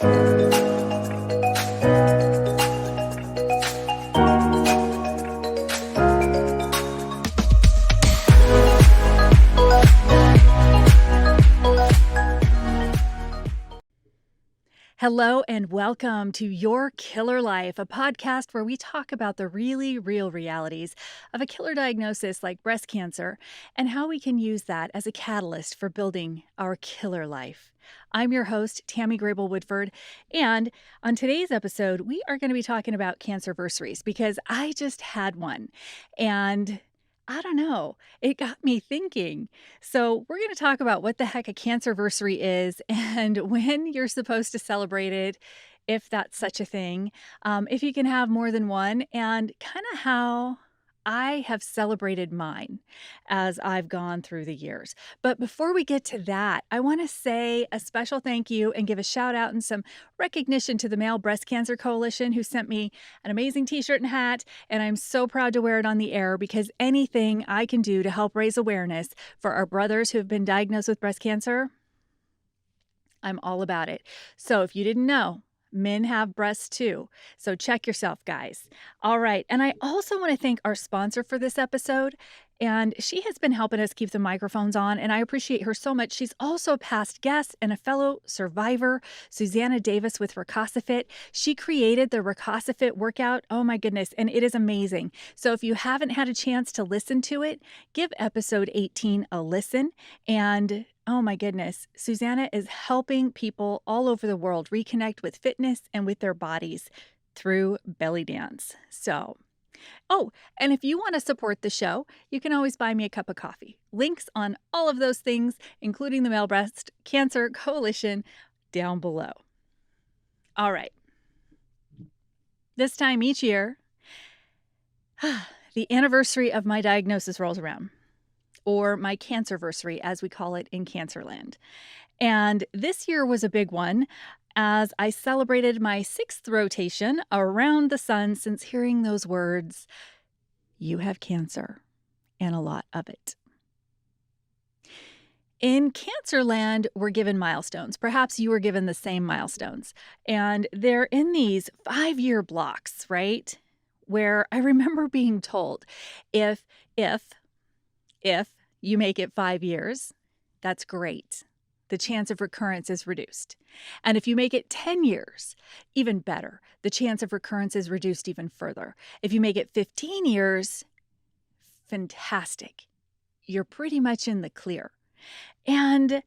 Hello and welcome to Your Killer Life, a podcast where we talk about the really real realities of a killer diagnosis like breast cancer and how we can use that as a catalyst for building our killer life. I'm your host, Tammey Grable-Woodford, and on today's episode, we are going to be talking about Cancerversaries because I just had one, and I don't know, it got me thinking. So we're going to talk about what the heck a cancerversary is and when you're supposed to celebrate it, if that's such a thing, if you can have more than one, and kind of how I have celebrated mine as I've gone through the years. But before we get to that, I want to say a special thank you and give a shout out and some recognition to the Male Breast Cancer Coalition, who sent me an amazing t-shirt and hat. And I'm so proud to wear it on the air because anything I can do to help raise awareness for our brothers who have been diagnosed with breast cancer, I'm all about it. So if you didn't know, men have breasts too. So check yourself, guys. All right. And I also want to thank our sponsor for this episode. And she has been helping us keep the microphones on, and I appreciate her so much. She's also a past guest and a fellow survivor, Susanna Davis with Recurrence. She created the Recurrence workout. Oh my goodness. And it is amazing. So if you haven't had a chance to listen to it, give episode 18 a listen. And oh my goodness, Susanna is helping people all over the world reconnect with fitness and with their bodies through belly dance. Oh, and if you want to support the show, you can always buy me a cup of coffee. Links on all of those things, including the Male Breast Cancer Coalition, down below. All right. This time each year, the anniversary of my diagnosis rolls around, or my cancerversary, as we call it in Cancerland. And this year was a big one, as I celebrated my 6th rotation around the sun since hearing those words, "You have cancer, and a lot of it." In Cancerland, we're given milestones. Perhaps you were given the same milestones. And they're in these 5-year blocks, right? Where I remember being told, if you make it 5 years, that's great. The chance of recurrence is reduced. And if you make it 10 years, even better. The chance of recurrence is reduced even further. If you make it 15 years, fantastic. You're pretty much in the clear. And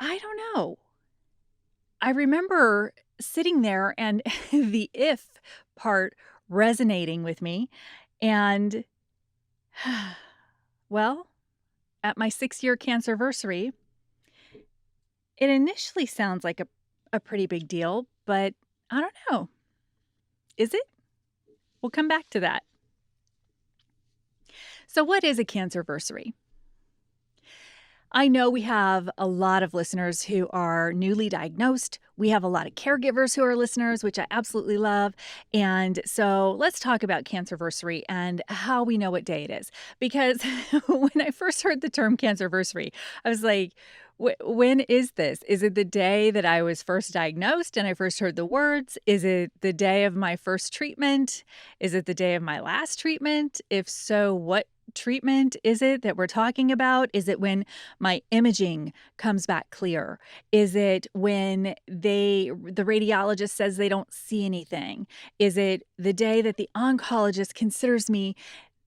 I don't know. I remember sitting there and the if part resonating with me. And well, at my 6-year cancerversary, it initially sounds like a pretty big deal, but I don't know. Is it? We'll come back to that. So what is a cancerversary? I know we have a lot of listeners who are newly diagnosed. We have a lot of caregivers who are listeners, which I absolutely love. And so let's talk about cancerversary and how we know what day it is. Because when I first heard the term cancerversary, I was like, when is this? Is it the day that I was first diagnosed and I first heard the words? Is it the day of my first treatment? Is it the day of my last treatment? If so, what treatment is it that we're talking about? Is it when my imaging comes back clear? Is it when the radiologist says they don't see anything? Is it the day that the oncologist considers me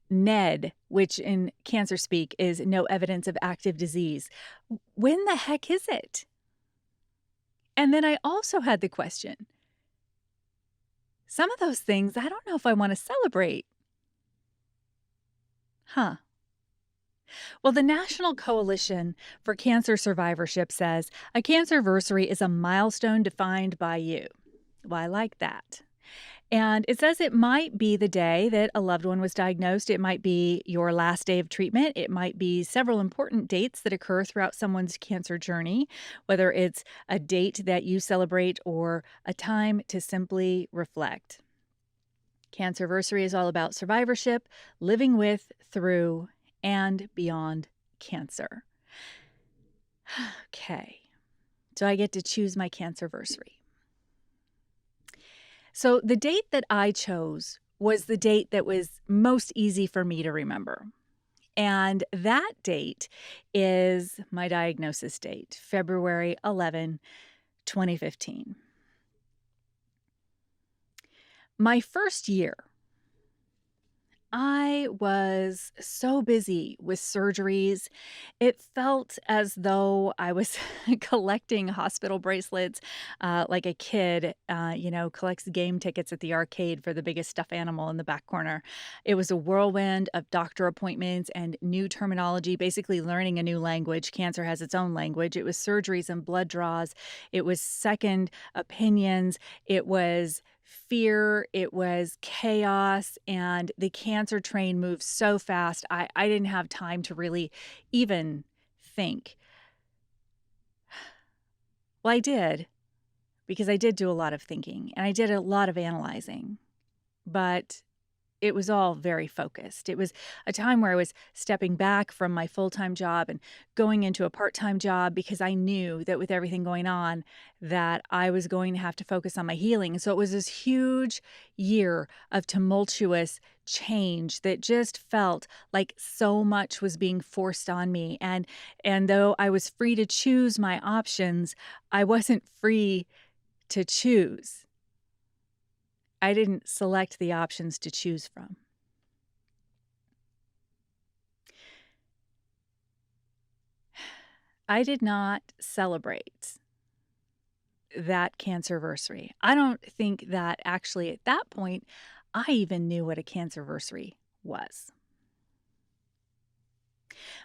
NED, which in cancer speak is no evidence of active disease? When the heck is it? And then I also had the question, some of those things, I don't know if I want to celebrate. Well, the National Coalition for Cancer Survivorship says a cancerversary is a milestone defined by you. Well, I like that. And it says it might be the day that a loved one was diagnosed. It might be your last day of treatment. It might be several important dates that occur throughout someone's cancer journey, whether it's a date that you celebrate or a time to simply reflect. Cancerversary is all about survivorship, living with, through, and beyond cancer. Okay. So I get to choose my cancerversary. So the date that I chose was the date that was most easy for me to remember. And that date is my diagnosis date, February 11, 2015. My first year, I was so busy with surgeries. It felt as though I was collecting hospital bracelets, like a kid, collects game tickets at the arcade for the biggest stuffed animal in the back corner. It was a whirlwind of doctor appointments and new terminology, basically learning a new language. Cancer has its own language. It was surgeries and blood draws. It was second opinions. It was fear, it was chaos, and the cancer train moves so fast. I didn't have time to really even think. Well, I did, because I did do a lot of thinking and I did a lot of analyzing, but it was all very focused. It was a time where I was stepping back from my full-time job and going into a part-time job because I knew that with everything going on that I was going to have to focus on my healing. So it was this huge year of tumultuous change that just felt like so much was being forced on me. And though I was free to choose my options, I wasn't free to choose. I didn't select the options to choose from. I did not celebrate that cancerversary. I don't think that actually at that point I even knew what a cancerversary was.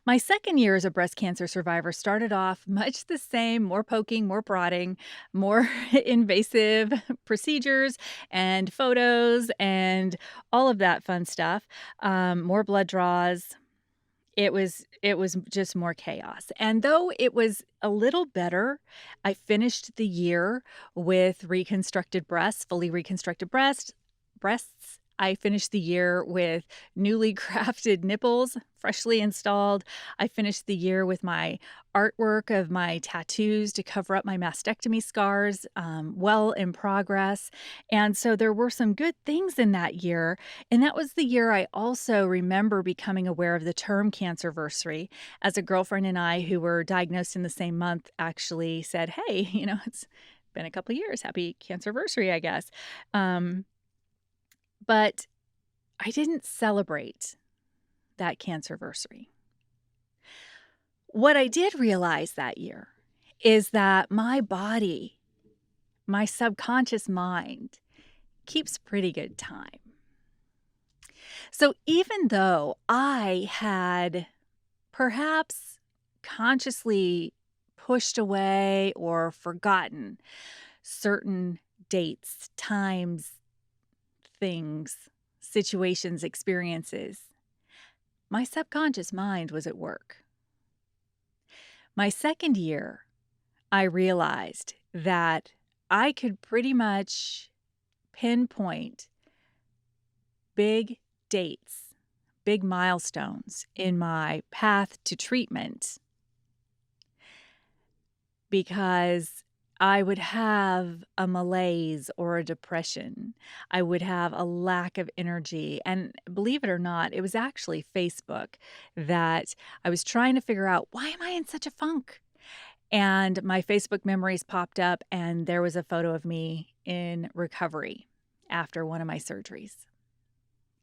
My second year as a breast cancer survivor started off much the same, more poking, more prodding, more invasive procedures and photos and all of that fun stuff, more blood draws. It was just more chaos. And though it was a little better, I finished the year with reconstructed breasts, fully reconstructed breasts. I finished the year with newly crafted nipples, freshly installed. I finished the year with my artwork of my tattoos to cover up my mastectomy scars, well in progress. And so there were some good things in that year. And that was the year I also remember becoming aware of the term cancerversary, as a girlfriend and I, who were diagnosed in the same month, actually said, "Hey, it's been a couple years. Happy cancerversary, I guess." But I didn't celebrate that cancerversary. What I did realize that year is that my body, my subconscious mind, keeps pretty good time. So even though I had perhaps consciously pushed away or forgotten certain dates, times, things, situations, experiences, my subconscious mind was at work. My second year, I realized that I could pretty much pinpoint big dates, big milestones in my path to treatment, because I would have a malaise or a depression. I would have a lack of energy. And believe it or not, it was actually Facebook that I was trying to figure out, why am I in such a funk? And my Facebook memories popped up, and there was a photo of me in recovery after one of my surgeries.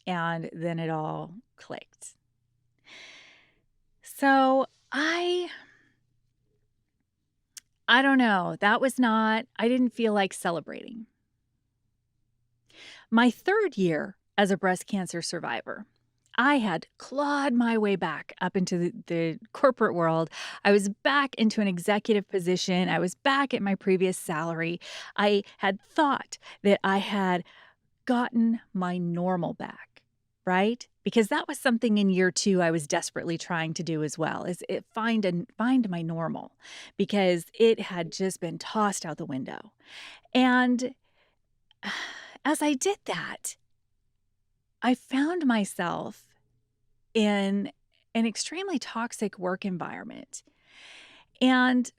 And then it all clicked. So I don't know. I didn't feel like celebrating. My third year as a breast cancer survivor, I had clawed my way back up into the corporate world. I was back into an executive position. I was back at my previous salary. I had thought that I had gotten my normal back, right? Because that was something in year 2 I was desperately trying to do as well, is find my normal, because it had just been tossed out the window. And as I did that, I found myself in an extremely toxic work environment. And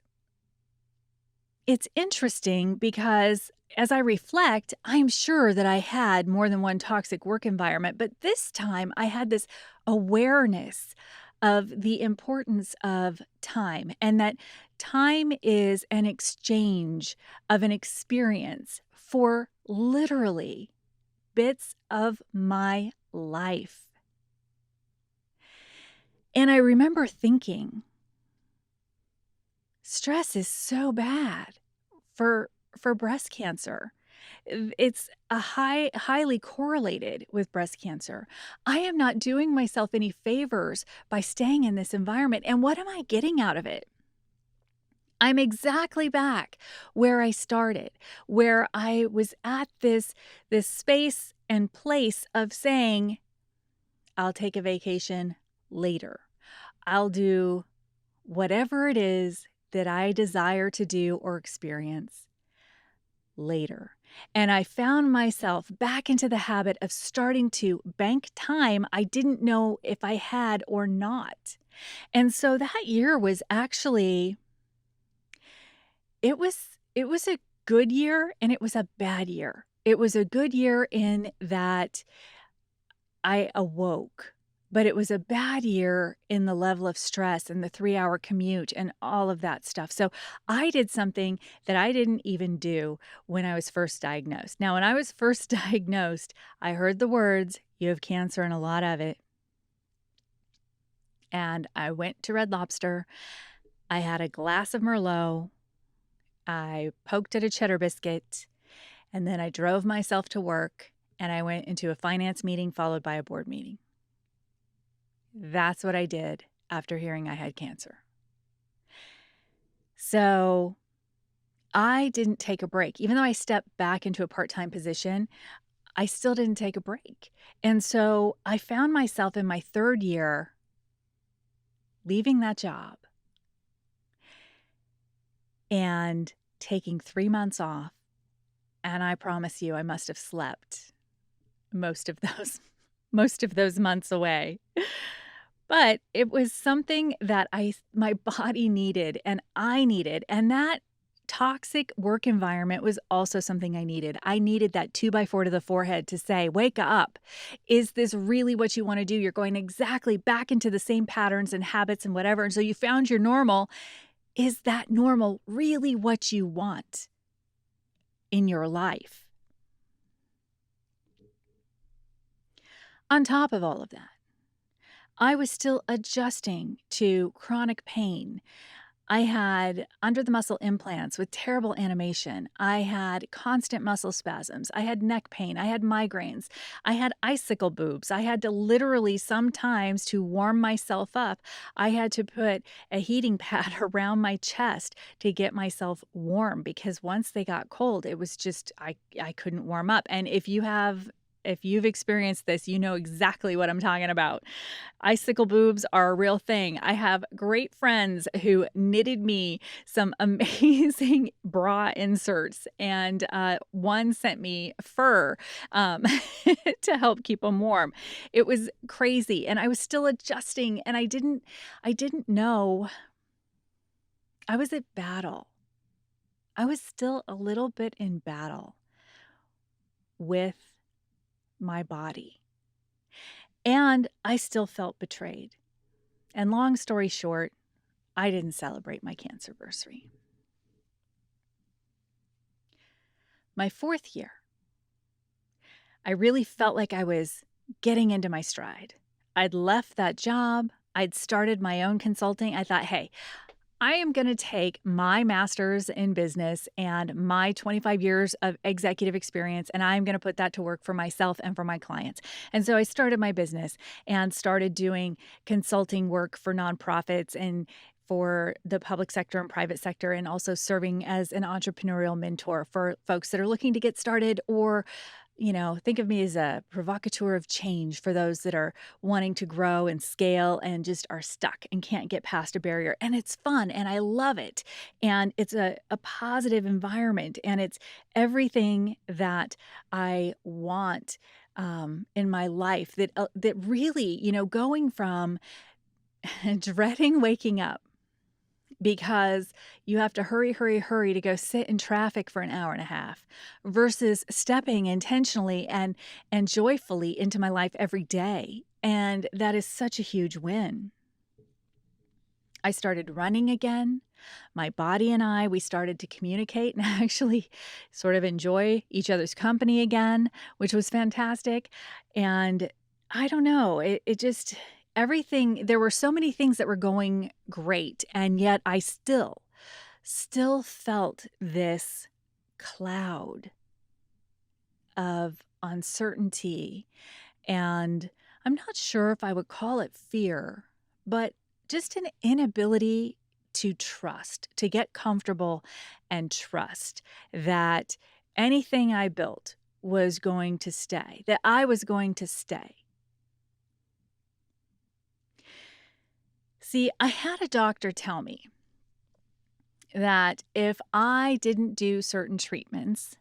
It's interesting because as I reflect, I'm sure that I had more than one toxic work environment, but this time I had this awareness of the importance of time and that time is an exchange of an experience for literally bits of my life. And I remember thinking, stress is so bad for breast cancer. It's a highly correlated with breast cancer. I am not doing myself any favors by staying in this environment, and what am I getting out of it? I'm exactly back where I started, where I was at this space and place of saying, "I'll take a vacation later. I'll do whatever it is that I desire to do or experience later." And I found myself back into the habit of starting to bank time I didn't know if I had or not. And so that year was actually it was a good year and it was a bad year. It was a good year in that I awoke, but it was a bad year in the level of stress and the 3-hour commute and all of that stuff. So I did something that I didn't even do when I was first diagnosed. Now, when I was first diagnosed, I heard the words, "You have cancer and a lot of it." And I went to Red Lobster. I had a glass of Merlot. I poked at a cheddar biscuit, and then I drove myself to work and I went into a finance meeting followed by a board meeting. That's what I did after hearing I had cancer. So I didn't take a break. Even though I stepped back into a part-time position, I still didn't take a break. And so I found myself in my third year leaving that job and taking 3 months off. And I promise you, I must have slept most of those most of those months away. But it was something that my body needed and I needed, and that toxic work environment was also something I needed. I needed that 2x4 to the forehead to say, "Wake up. Is this really what you wanna do? You're going exactly back into the same patterns and habits and whatever, and so you found your normal. Is that normal really what you want in your life?" On top of all of that, I was still adjusting to chronic pain. I had under the muscle implants with terrible animation. I had constant muscle spasms. I had neck pain. I had migraines. I had icicle boobs. I had to literally sometimes to warm myself up, I had to put a heating pad around my chest to get myself warm because once they got cold, it was just I couldn't warm up. And if you've experienced this, you know exactly what I'm talking about. Icicle boobs are a real thing. I have great friends who knitted me some amazing bra inserts, and one sent me fur um, to help keep them warm. It was crazy, and I was still adjusting, and I didn't know I was at battle. I was still a little bit in battle with my body, and I still felt betrayed. And long story short, I didn't celebrate my cancerversary. My fourth year, I really felt like I was getting into my stride. I'd left that job. I'd started my own consulting. I thought, hey, I am going to take my master's in business and my 25 years of executive experience, and I'm going to put that to work for myself and for my clients. And so I started my business and started doing consulting work for nonprofits and for the public sector and private sector, and also serving as an entrepreneurial mentor for folks that are looking to get started or think of me as a provocateur of change for those that are wanting to grow and scale and just are stuck and can't get past a barrier. And it's fun and I love it. And it's a positive environment and it's everything that I want in my life that really, going from dreading waking up, because you have to hurry, hurry, hurry to go sit in traffic for an hour and a half versus stepping intentionally and joyfully into my life every day. And that is such a huge win. I started running again. My body and I, we started to communicate and actually sort of enjoy each other's company again, which was fantastic. And I don't know, it just, everything, there were so many things that were going great. And yet I still felt this cloud of uncertainty. And I'm not sure if I would call it fear, but just an inability to trust, to get comfortable and trust that anything I built was going to stay, that I was going to stay. See, I had a doctor tell me that if I didn't do certain treatments,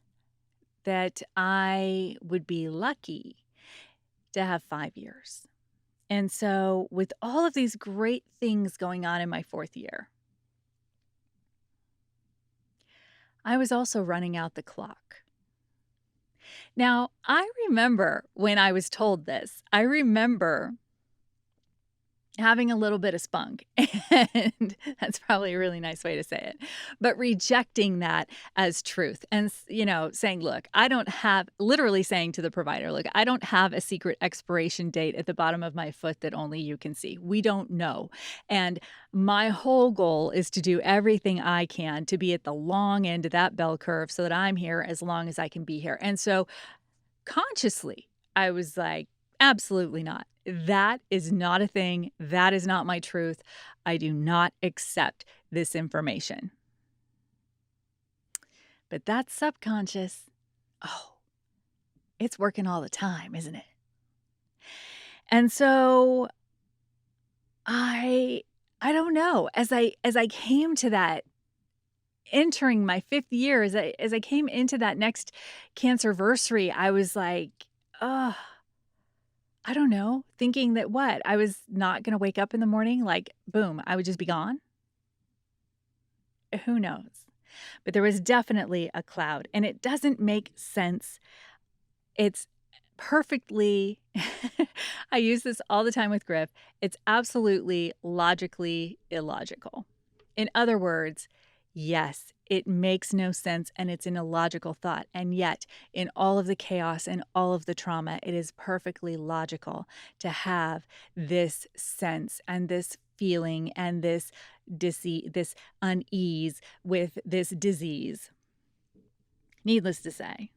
that I would be lucky to have 5 years. And so, with all of these great things going on in my 4th year, I was also running out the clock. Now, I remember when I was told this, I remember having a little bit of spunk, and that's probably a really nice way to say it, but rejecting that as truth and, saying, look, I don't have, literally saying to the provider, look, I don't have a secret expiration date at the bottom of my foot that only you can see. We don't know. And my whole goal is to do everything I can to be at the long end of that bell curve so that I'm here as long as I can be here. And so consciously, I was like, absolutely not. That is not a thing. That is not my truth. I do not accept this information. But that's subconscious. Oh, it's working all the time, isn't it? And so I don't know. As I came to that, entering my 5th year, as I came into that next Cancerversary, I was like, oh, I don't know, thinking that what? I was not gonna wake up in the morning, like, boom, I would just be gone? Who knows? But there was definitely a cloud, and it doesn't make sense. It's perfectly I use this all the time with Griff. It's absolutely logically illogical. In other words, yes, it makes no sense and it's an illogical thought. And yet, in all of the chaos and all of the trauma, it is perfectly logical to have this sense and this feeling and this this unease with this disease. Needless to say,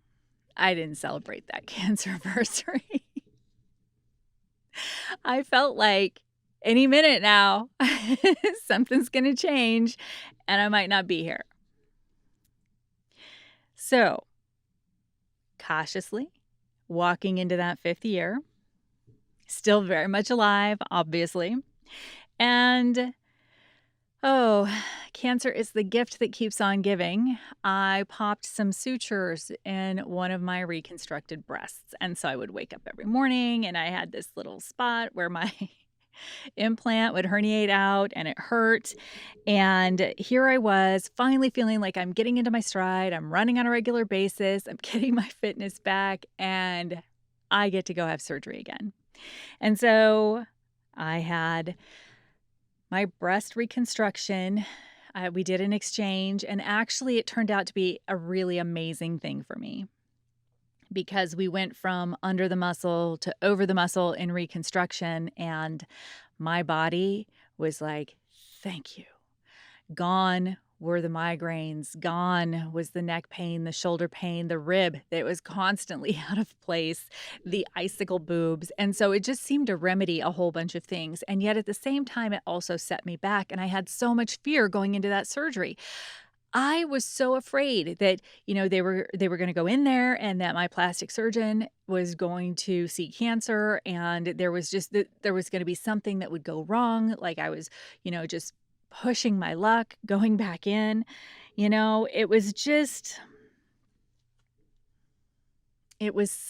I didn't celebrate that cancerversary. I felt like any minute now, something's going to change and I might not be here. So, cautiously walking into that 5th year, still very much alive, obviously. And oh, cancer is the gift that keeps on giving. I popped some sutures in one of my reconstructed breasts. And so I would wake up every morning and I had this little spot where my implant would herniate out and it hurt. And here I was finally feeling like I'm getting into my stride. I'm running on a regular basis. I'm getting my fitness back and I get to go have surgery again. And so I had my breast reconstruction. We did an exchange, and actually it turned out to be a really amazing thing for me because we went from under the muscle to over the muscle in reconstruction, and my body was like, thank you. Gone were the migraines, gone was the neck pain, the shoulder pain, the rib that was constantly out of place, the icicle boobs. And so it just seemed to remedy a whole bunch of things. And yet at the same time, it also set me back. And I had so much fear going into that surgery. I was so afraid that, they were going to go in there and that my plastic surgeon was going to see cancer. And there was going to be something that would go wrong. Like I was, just pushing my luck, going back in, it was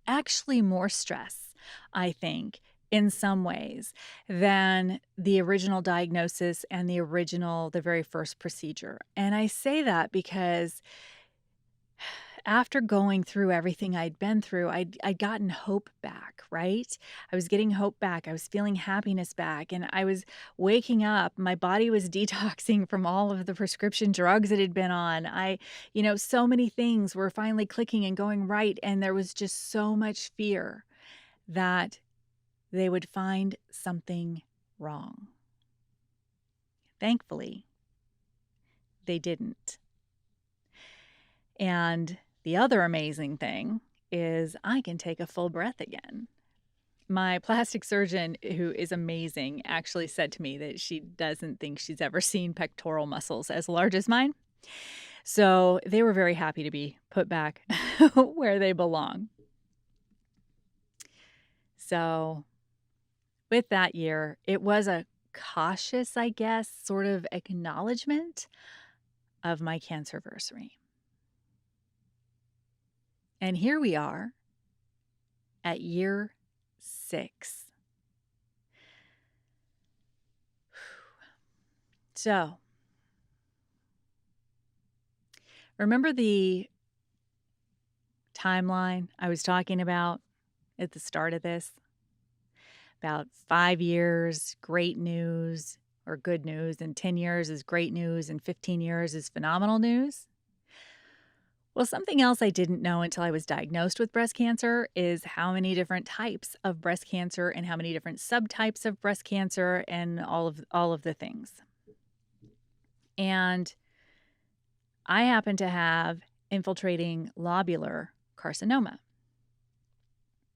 actually more stress, I think, in some ways than the original diagnosis and the very first procedure. And I say that because after going through everything I'd been through, I'd gotten hope back, right? I was getting hope back. I was feeling happiness back. And I was waking up. My body was detoxing from all of the prescription drugs it had been on. So many things were finally clicking and going right. And there was just so much fear that they would find something wrong. Thankfully, they didn't. And the other amazing thing is I can take a full breath again. My plastic surgeon, who is amazing, actually said to me that she doesn't think she's ever seen pectoral muscles as large as mine. So they were very happy to be put back where they belong. So with that year, it was a cautious, I guess, sort of acknowledgement of my cancerversary. And here we are at year 6. So, remember the timeline I was talking about at the start of this? About 5 years, great news or good news, and 10 years is great news, and 15 years is phenomenal news? Well, something else I didn't know until I was diagnosed with breast cancer is how many different types of breast cancer and how many different subtypes of breast cancer and all of the things. And I happen to have infiltrating lobular carcinoma.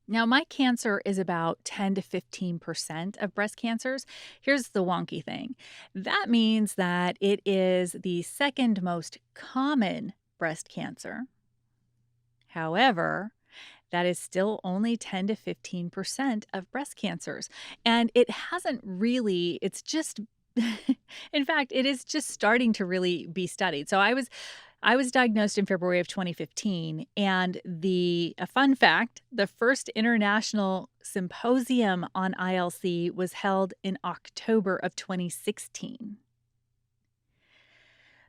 Now, my cancer is about 10 to 15% of breast cancers. Here's the wonky thing. That means that it is the second most common breast cancer. However, that is still only 10 to 15% of breast cancers. And it hasn't really, it's just, in fact, it is just starting to really be studied. So I was diagnosed in February of 2015, and a fun fact, the first international symposium on ILC was held in October of 2016.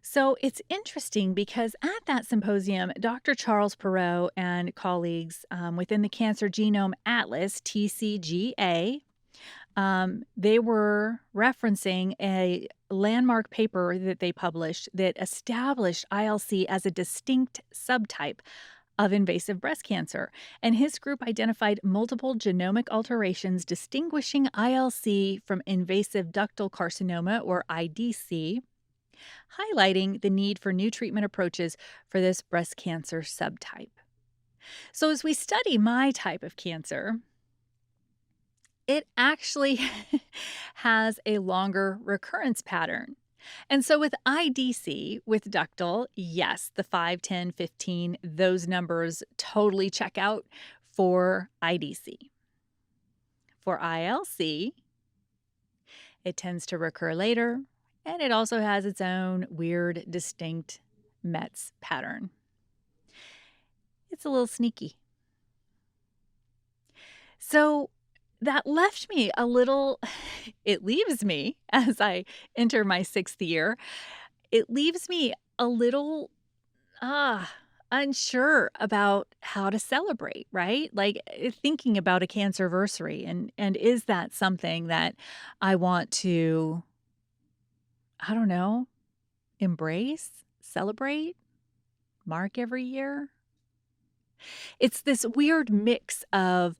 So it's interesting because at that symposium, Dr. Charles Perot and colleagues within the Cancer Genome Atlas, TCGA, they were referencing a landmark paper that they published that established ILC as a distinct subtype of invasive breast cancer. And his group identified multiple genomic alterations distinguishing ILC from invasive ductal carcinoma, or IDC, highlighting the need for new treatment approaches for this breast cancer subtype. So as we study my type of cancer, it actually has a longer recurrence pattern. And so with IDC, with ductal, yes, the 5, 10, 15, those numbers totally check out for IDC. For ILC, it tends to recur later, and it also has its own weird, distinct METS pattern. It's a little sneaky. So that left me it leaves me, as I enter my 6th year, it leaves me a little unsure about how to celebrate, right? Like thinking about a cancerversary, and is that something that I want to, I don't know, embrace, celebrate, mark every year? It's this weird mix of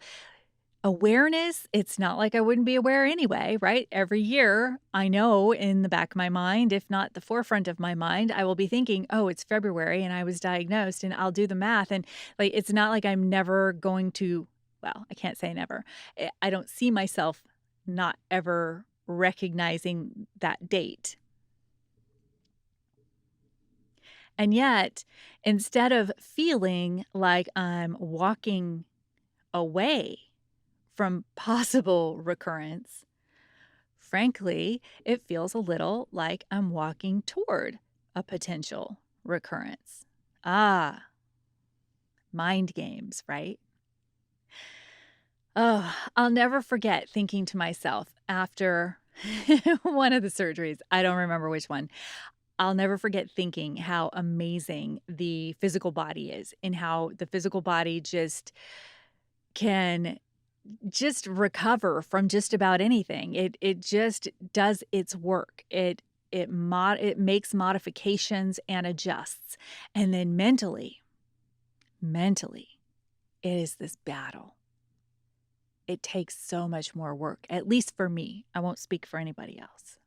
awareness. It's not like I wouldn't be aware anyway, right? Every year, I know in the back of my mind, if not the forefront of my mind, I will be thinking, oh, it's February and I was diagnosed, and I'll do the math. And like, it's not like I'm never going to, well, I can't say never. I don't see myself not ever recognizing that date. And yet, instead of feeling like I'm walking away from possible recurrence, frankly, it feels a little like I'm walking toward a potential recurrence. Mind games, right? Oh, I'll never forget thinking to myself after one of the surgeries, I don't remember which one. I'll never forget thinking how amazing the physical body is and how the physical body can just recover from just about anything. It just does its work. It makes modifications and adjusts. And then mentally, it is this battle. It takes so much more work, at least for me. I won't speak for anybody else.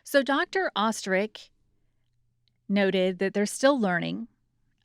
So Dr. Osterich noted that they're still learning.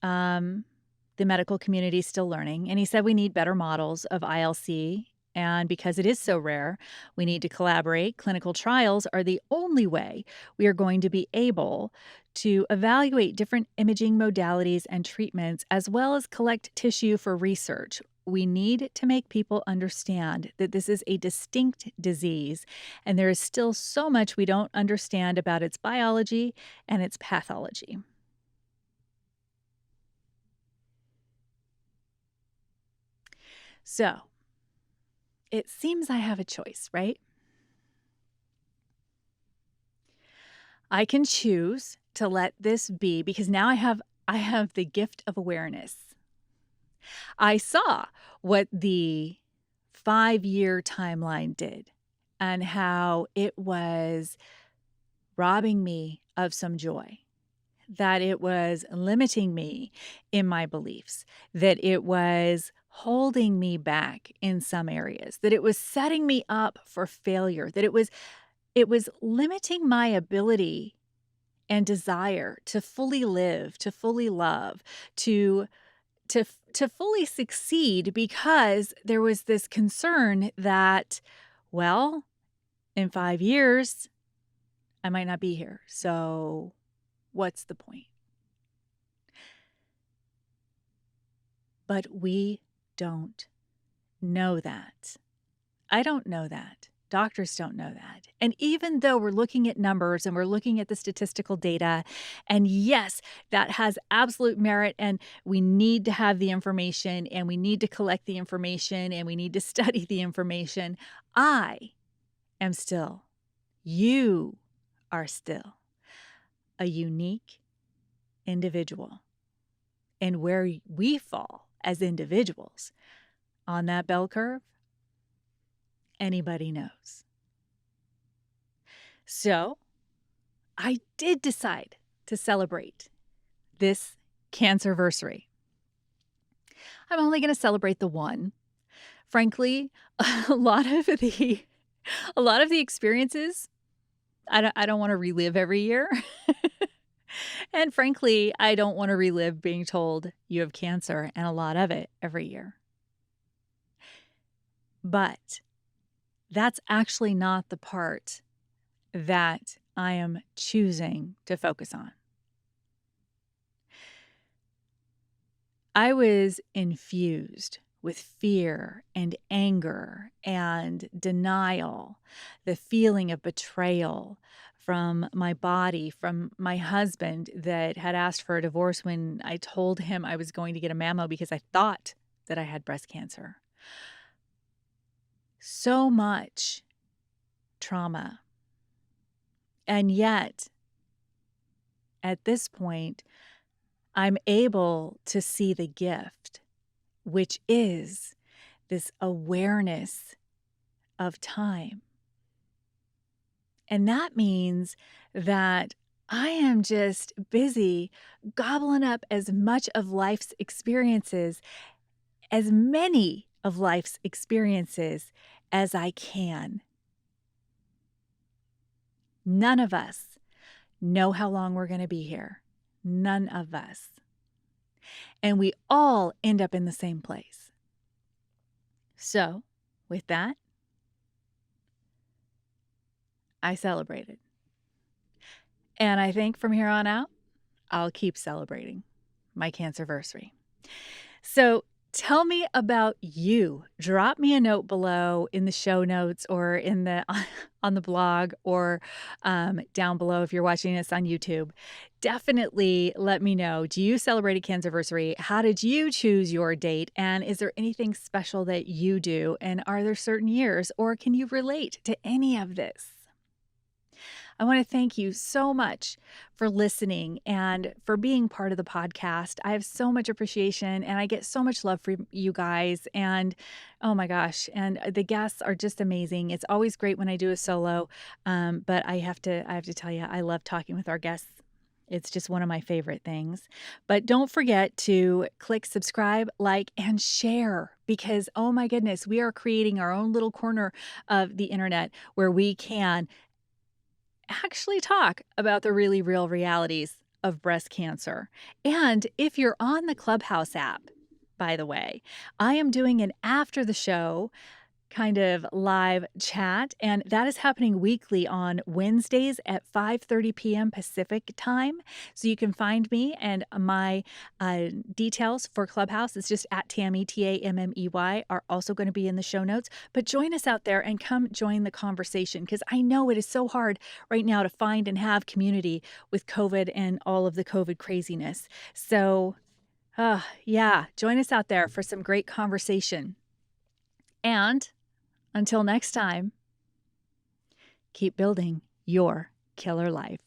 The medical community is still learning. And he said we need better models of ILC. And because it is so rare, we need to collaborate. Clinical trials are the only way we are going to be able to evaluate different imaging modalities and treatments, as well as collect tissue for research. We need to make people understand that this is a distinct disease, and there is still so much we don't understand about its biology and its pathology. So, it seems I have a choice, right? I can choose to let this be because now I have the gift of awareness. I saw what the 5-year timeline did and how it was robbing me of some joy, that it was limiting me in my beliefs, that it was holding me back in some areas, that it was setting me up for failure, that it was limiting my ability and desire to fully live, to fully love, to to fully succeed because there was this concern that, well, in 5 years I might not be here. So what's the point? But we don't know that. I don't know that. Doctors don't know that. And even though we're looking at numbers and we're looking at the statistical data, and yes, that has absolute merit, and we need to have the information, and we need to collect the information, and we need to study the information, I am still, you are still a unique individual. And where we fall as individuals on that bell curve, anybody knows. So I did decide to celebrate this Cancerversary. I'm only going to celebrate the one. Frankly, a lot of the experiences I don't want to relive every year. And frankly, I don't want to relive being told you have cancer and a lot of it every year. But that's actually not the part that I am choosing to focus on. I was infused with fear and anger and denial, the feeling of betrayal from my body, from my husband that had asked for a divorce when I told him I was going to get a mammo because I thought that I had breast cancer. So much trauma. And yet, at this point, I'm able to see the gift, which is this awareness of time. And that means that I am just busy gobbling up as much of life's experiences, as many of life's experiences as I can. None of us know how long we're going to be here. None of us. And we all end up in the same place. So, with that, I celebrated. And I think from here on out, I'll keep celebrating my Cancerversary. So Tell me about you. Drop me a note below in the show notes or in the on the blog or down below if you're watching us on YouTube. Definitely let me know. Do you celebrate a Cancerversary? How did you choose your date? And is there anything special that you do? And are there certain years, or can you relate to any of this? I want to thank you so much for listening and for being part of the podcast. I have so much appreciation and I get so much love for you guys. And oh my gosh, and the guests are just amazing. It's always great when I do a solo, but I have to tell you, I love talking with our guests. It's just one of my favorite things. But don't forget to click subscribe, like, and share because, oh my goodness, we are creating our own little corner of the internet where we can actually talk about the really real realities of breast cancer. And if you're on the Clubhouse app, by the way, I am doing an after the show kind of live chat, and that is happening weekly on Wednesdays at 5:30 p.m. Pacific time. So you can find me and my details for Clubhouse. It's just at Tammey, Tammey, are also going to be in the show notes. But join us out there and come join the conversation because I know it is so hard right now to find and have community with COVID and all of the COVID craziness. So, yeah, join us out there for some great conversation. And until next time, keep building your killer life.